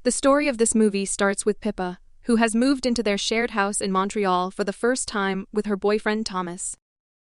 The story of this movie starts with Pippa, who has moved into their shared house in Montreal for the first time with her boyfriend Thomas.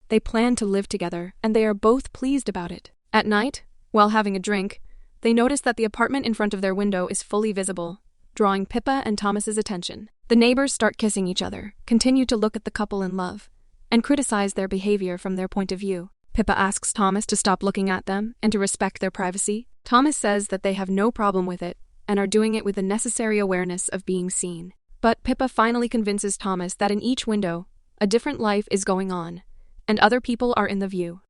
They plan to live together, and they are both pleased about it. At night, while having a drink, they notice that the apartment in front of their window is fully visible, drawing Pippa and Thomas's attention. The neighbors start kissing each other, continue to look at the couple in love, and criticize their behavior from their point of view. Pippa asks Thomas to stop looking at them and to respect their privacy. Thomas says that they have no problem with it and are doing it with the necessary awareness of being seen. But Pippa finally convinces Thomas that in each window, a different life is going on, and other people are in the view.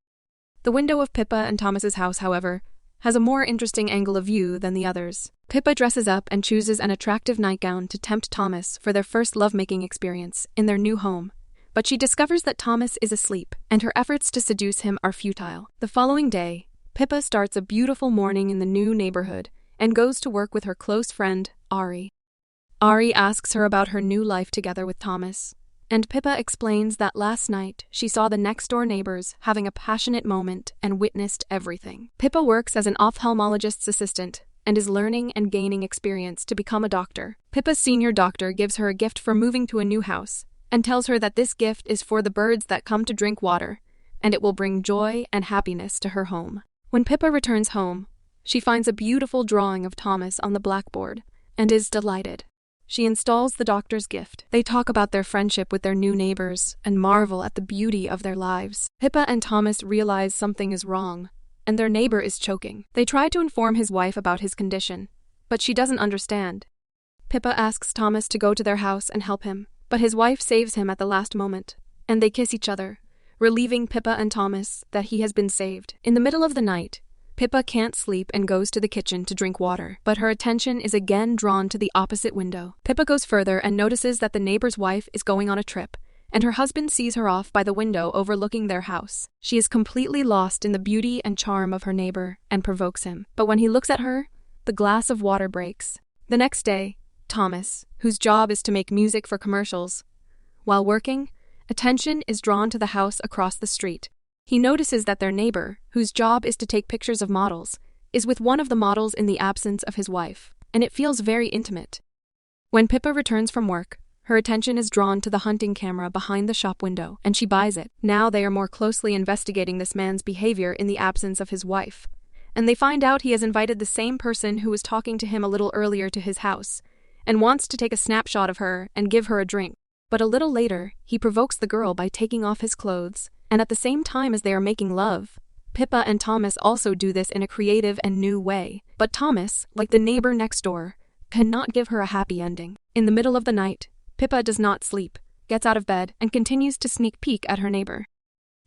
The window of Pippa and Thomas's house, however, has a more interesting angle of view than the others. Pippa dresses up and chooses an attractive nightgown to tempt Thomas for their first lovemaking experience in their new home. But she discovers that Thomas is asleep, and her efforts to seduce him are futile. The following day, Pippa starts a beautiful morning in the new neighborhood and goes to work with her close friend, Ari. Ari asks her about her new life together with Thomas, and Pippa explains that last night she saw the next-door neighbors having a passionate moment and witnessed everything. Pippa works as an ophthalmologist's assistant and is learning and gaining experience to become a doctor. Pippa's senior doctor gives her a gift for moving to a new house and tells her that this gift is for the birds that come to drink water, and it will bring joy and happiness to her home. When Pippa returns home, she finds a beautiful drawing of Thomas on the blackboard and is delighted. She installs the doctor's gift. They talk about their friendship with their new neighbors and marvel at the beauty of their lives. Pippa and Thomas realize something is wrong, and their neighbor is choking. They try to inform his wife about his condition, but she doesn't understand. Pippa asks Thomas to go to their house and help him, but his wife saves him at the last moment, and they kiss each other, relieving Pippa and Thomas that he has been saved. In the middle of the night, Pippa can't sleep and goes to the kitchen to drink water, but her attention is again drawn to the opposite window. Pippa goes further and notices that the neighbor's wife is going on a trip, and her husband sees her off by the window overlooking their house. She is completely lost in the beauty and charm of her neighbor and provokes him. But when he looks at her, the glass of water breaks. The next day, Thomas, whose job is to make music for commercials, while working, attention is drawn to the house across the street. He notices that their neighbor, whose job is to take pictures of models, is with one of the models in the absence of his wife, and it feels very intimate. When Pippa returns from work, her attention is drawn to the hunting camera behind the shop window, and she buys it. Now they are more closely investigating this man's behavior in the absence of his wife, and they find out he has invited the same person who was talking to him a little earlier to his house, and wants to take a snapshot of her and give her a drink. But a little later, he provokes the girl by taking off his clothes, and at the same time as they are making love, Pippa and Thomas also do this in a creative and new way. But Thomas, like the neighbor next door, cannot give her a happy ending. In the middle of the night, Pippa does not sleep, gets out of bed, and continues to sneak peek at her neighbor.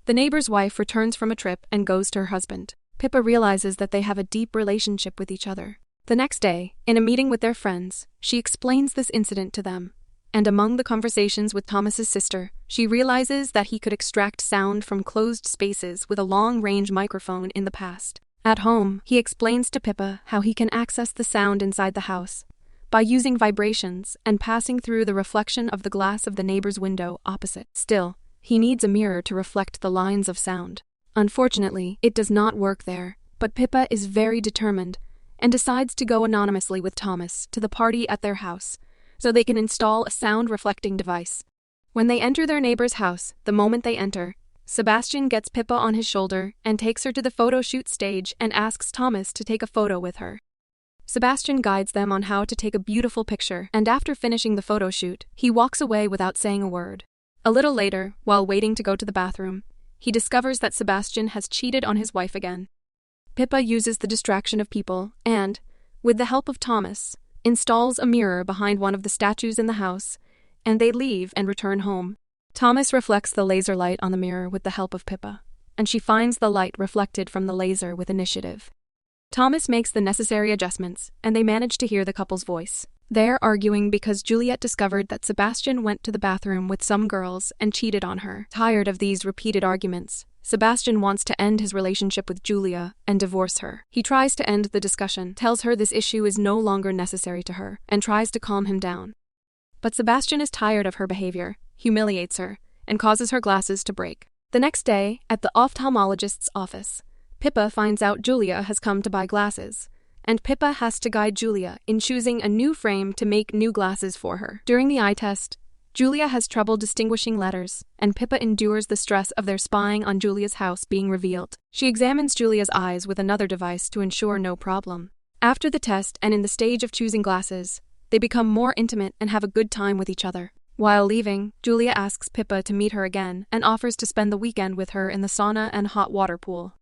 The neighbor's wife returns from a trip and goes to her husband. Pippa realizes that they have a deep relationship with each other. The next day, in a meeting with their friends, she explains this incident to them, and among the conversations with Thomas's sister, she realizes that he could extract sound from closed spaces with a long-range microphone in the past. At home, he explains to Pippa how he can access the sound inside the house by using vibrations and passing through the reflection of the glass of the neighbor's window opposite. Still, he needs a mirror to reflect the lines of sound. Unfortunately, it does not work there, but Pippa is very determined and decides to go anonymously with Thomas to the party at their house, so they can install a sound-reflecting device. When they enter their neighbor's house, the moment they enter, Sebastian gets Pippa on his shoulder and takes her to the photo shoot stage and asks Thomas to take a photo with her. Sebastian guides them on how to take a beautiful picture, and after finishing the photo shoot, he walks away without saying a word. A little later, while waiting to go to the bathroom, he discovers that Sebastian has cheated on his wife again. Pippa uses the distraction of people and, with the help of Thomas, installs a mirror behind one of the statues in the house, and they leave and return home. Thomas reflects the laser light on the mirror with the help of Pippa, and she finds the light reflected from the laser with initiative. Thomas makes the necessary adjustments, and they manage to hear the couple's voice. They're arguing because Juliet discovered that Sebastian went to the bathroom with some girls and cheated on her. Tired of these repeated arguments, Sebastian wants to end his relationship with Julia and divorce her. He tries to end the discussion, tells her this issue is no longer necessary to her, and tries to calm him down. But Sebastian is tired of her behavior, humiliates her, and causes her glasses to break. The next day, at the ophthalmologist's office, Pippa finds out Julia has come to buy glasses, and Pippa has to guide Julia in choosing a new frame to make new glasses for her. During the eye test, Julia has trouble distinguishing letters, and Pippa endures the stress of their spying on Julia's house being revealed. She examines Julia's eyes with another device to ensure no problem. After the test and in the stage of choosing glasses, they become more intimate and have a good time with each other. While leaving, Julia asks Pippa to meet her again and offers to spend the weekend with her in the sauna and hot water pool.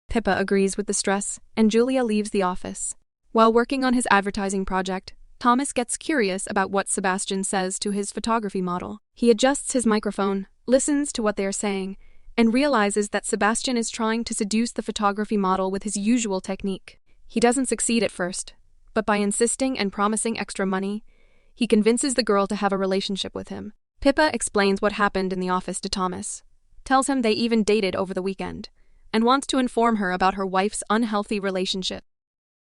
Pippa agrees with the stress, and Julia leaves the office. While working on his advertising project, Thomas gets curious about what Sebastian says to his photography model. He adjusts his microphone, listens to what they are saying, and realizes that Sebastian is trying to seduce the photography model with his usual technique. He doesn't succeed at first, but by insisting and promising extra money, he convinces the girl to have a relationship with him. Pippa explains what happened in the office to Thomas, tells him they even dated over the weekend, and wants to inform her about her wife's unhealthy relationship.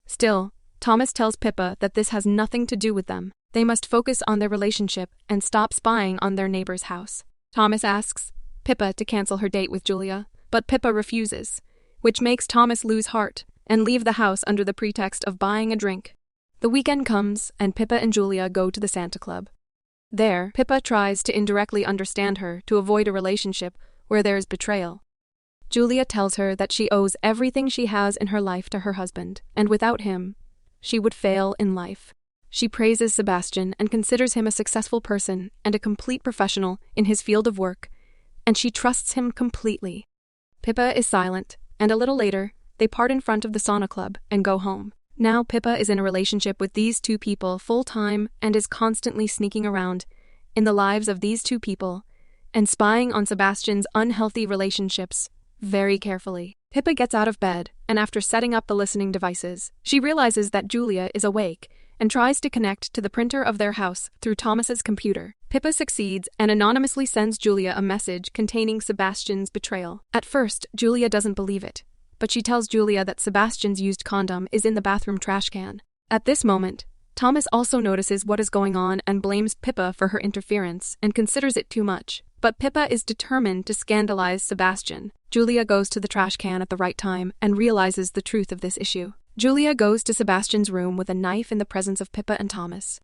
Still, Thomas tells Pippa that this has nothing to do with them. They must focus on their relationship and stop spying on their neighbor's house. Thomas asks Pippa to cancel her date with Julia, but Pippa refuses, which makes Thomas lose heart and leave the house under the pretext of buying a drink. The weekend comes, and Pippa and Julia go to the Santa Club. There, Pippa tries to indirectly understand her to avoid a relationship where there is betrayal. Julia tells her that she owes everything she has in her life to her husband, and without him, she would fail in life. She praises Sebastian and considers him a successful person and a complete professional in his field of work, and she trusts him completely. Pippa is silent, and a little later, they part in front of the sauna club and go home. Now Pippa is in a relationship with these two people full-time and is constantly sneaking around in the lives of these two people and spying on Sebastian's unhealthy relationships very carefully. Pippa gets out of bed, and after setting up the listening devices, she realizes that Julia is awake and tries to connect to the printer of their house through Thomas's computer. Pippa succeeds and anonymously sends Julia a message containing Sebastian's betrayal. At first, Julia doesn't believe it, but she tells Julia that Sebastian's used condom is in the bathroom trash can. At this moment, Thomas also notices what is going on and blames Pippa for her interference and considers it too much. But Pippa is determined to scandalize Sebastian. Julia goes to the trash can at the right time and realizes the truth of this issue. Julia goes to Sebastian's room with a knife in the presence of Pippa and Thomas.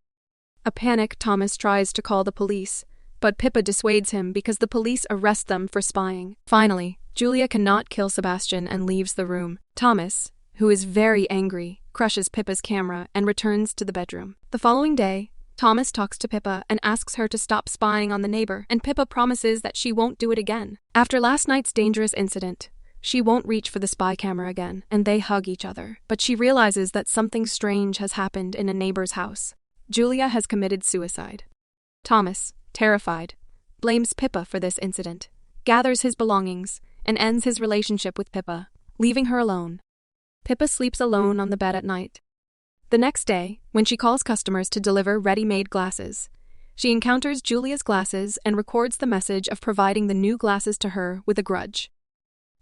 A panicked Thomas tries to call the police, but Pippa dissuades him because the police arrest them for spying. Finally, Julia cannot kill Sebastian and leaves the room. Thomas, who is very angry, crushes Pippa's camera and returns to the bedroom. The following day, Thomas talks to Pippa and asks her to stop spying on the neighbor, and Pippa promises that she won't do it again. After last night's dangerous incident, she won't reach for the spy camera again, and they hug each other. But she realizes that something strange has happened in a neighbor's house. Julia has committed suicide. Thomas, terrified, blames Pippa for this incident, gathers his belongings, and ends his relationship with Pippa, leaving her alone. Pippa sleeps alone on the bed at night. The next day, when she calls customers to deliver ready-made glasses, she encounters Julia's glasses and records the message of providing the new glasses to her with a grudge.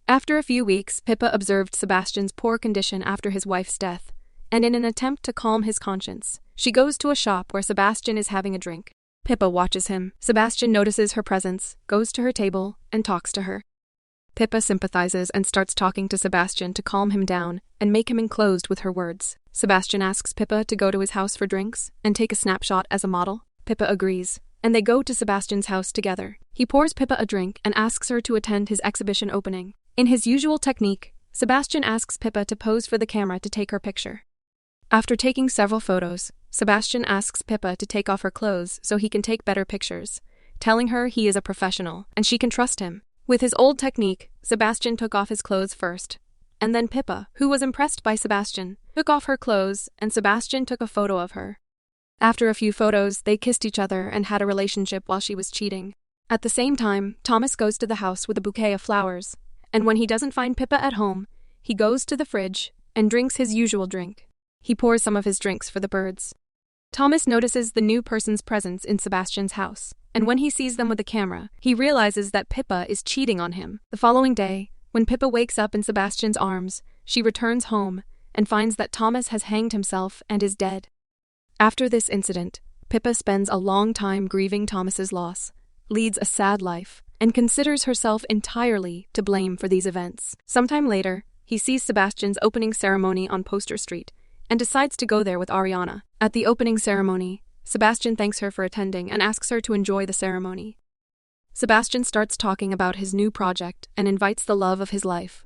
After a few weeks, Pippa observed Sebastian's poor condition after his wife's death, and in an attempt to calm his conscience, she goes to a shop where Sebastian is having a drink. Pippa watches him. Sebastian notices her presence, goes to her table, and talks to her. Pippa sympathizes and starts talking to Sebastian to calm him down and make him enclosed with her words. Sebastian asks Pippa to go to his house for drinks and take a snapshot as a model. Pippa agrees, and they go to Sebastian's house together. He pours Pippa a drink and asks her to attend his exhibition opening. In his usual technique, Sebastian asks Pippa to pose for the camera to take her picture. After taking several photos, Sebastian asks Pippa to take off her clothes so he can take better pictures, telling her he is a professional and she can trust him. With his old technique, Sebastian took off his clothes first, and then Pippa, who was impressed by Sebastian, took off her clothes and Sebastian took a photo of her. After a few photos, they kissed each other and had a relationship while she was cheating. At the same time, Thomas goes to the house with a bouquet of flowers, and when he doesn't find Pippa at home, he goes to the fridge and drinks his usual drink. He pours some of his drinks for the birds. Thomas notices the new person's presence in Sebastian's house, and when he sees them with the camera, he realizes that Pippa is cheating on him. The following day, when Pippa wakes up in Sebastian's arms, she returns home and finds that Thomas has hanged himself and is dead. After this incident, Pippa spends a long time grieving Thomas's loss, leads a sad life, and considers herself entirely to blame for these events. Sometime later, he sees Sebastian's opening ceremony on Poster Street and decides to go there with Ariana. At the opening ceremony, Sebastian thanks her for attending and asks her to enjoy the ceremony. Sebastian starts talking about his new project and invites the love of his life,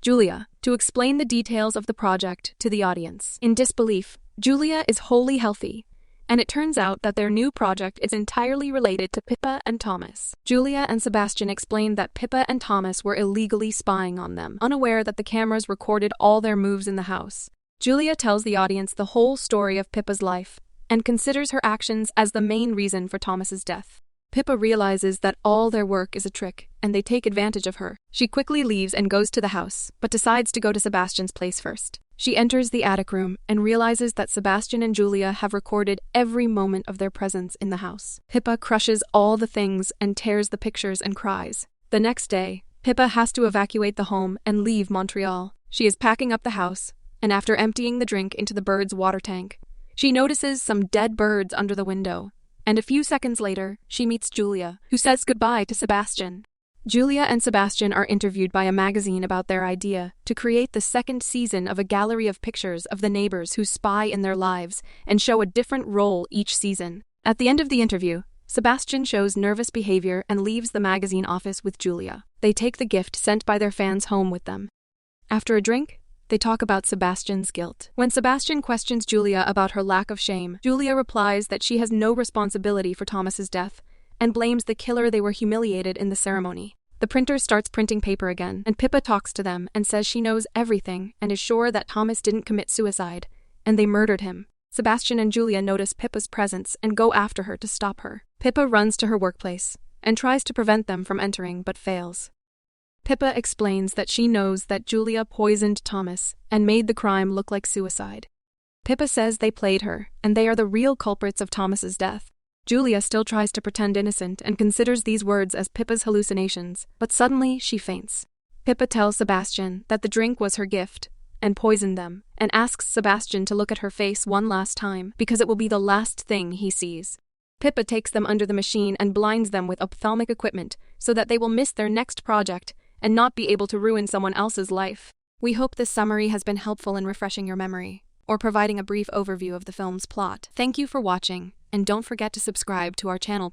Julia, to explain the details of the project to the audience. In disbelief, Julia is wholly healthy, and it turns out that their new project is entirely related to Pippa and Thomas. Julia and Sebastian explain that Pippa and Thomas were illegally spying on them, unaware that the cameras recorded all their moves in the house. Julia tells the audience the whole story of Pippa's life and considers her actions as the main reason for Thomas's death. Pippa realizes that all their work is a trick, and they take advantage of her. She quickly leaves and goes to the house, but decides to go to Sebastian's place first. She enters the attic room and realizes that Sebastian and Julia have recorded every moment of their presence in the house. Pippa crushes all the things and tears the pictures and cries. The next day, Pippa has to evacuate the home and leave Montreal. She is packing up the house, and after emptying the drink into the bird's water tank, she notices some dead birds under the window. And a few seconds later, she meets Julia, who says goodbye to Sebastian. Julia and Sebastian are interviewed by a magazine about their idea to create the second season of a gallery of pictures of the neighbors who spy in their lives and show a different role each season. At the end of the interview, Sebastian shows nervous behavior and leaves the magazine office with Julia. They take the gift sent by their fans home with them. After a drink, they talk about Sebastian's guilt. When Sebastian questions Julia about her lack of shame, Julia replies that she has no responsibility for Thomas's death and blames the killer they were humiliated in the ceremony. The printer starts printing paper again, and Pippa talks to them and says she knows everything and is sure that Thomas didn't commit suicide, and they murdered him. Sebastian and Julia notice Pippa's presence and go after her to stop her. Pippa runs to her workplace and tries to prevent them from entering but fails. Pippa explains that she knows that Julia poisoned Thomas and made the crime look like suicide. Pippa says they played her, and they are the real culprits of Thomas's death. Julia still tries to pretend innocent and considers these words as Pippa's hallucinations, but suddenly she faints. Pippa tells Sebastian that the drink was her gift and poisoned them, and asks Sebastian to look at her face one last time because it will be the last thing he sees. Pippa takes them under the machine and blinds them with ophthalmic equipment so that they will miss their next project and not be able to ruin someone else's life. We hope this summary has been helpful in refreshing your memory or providing a brief overview of the film's plot. Thank you for watching, and don't forget to subscribe to our channel.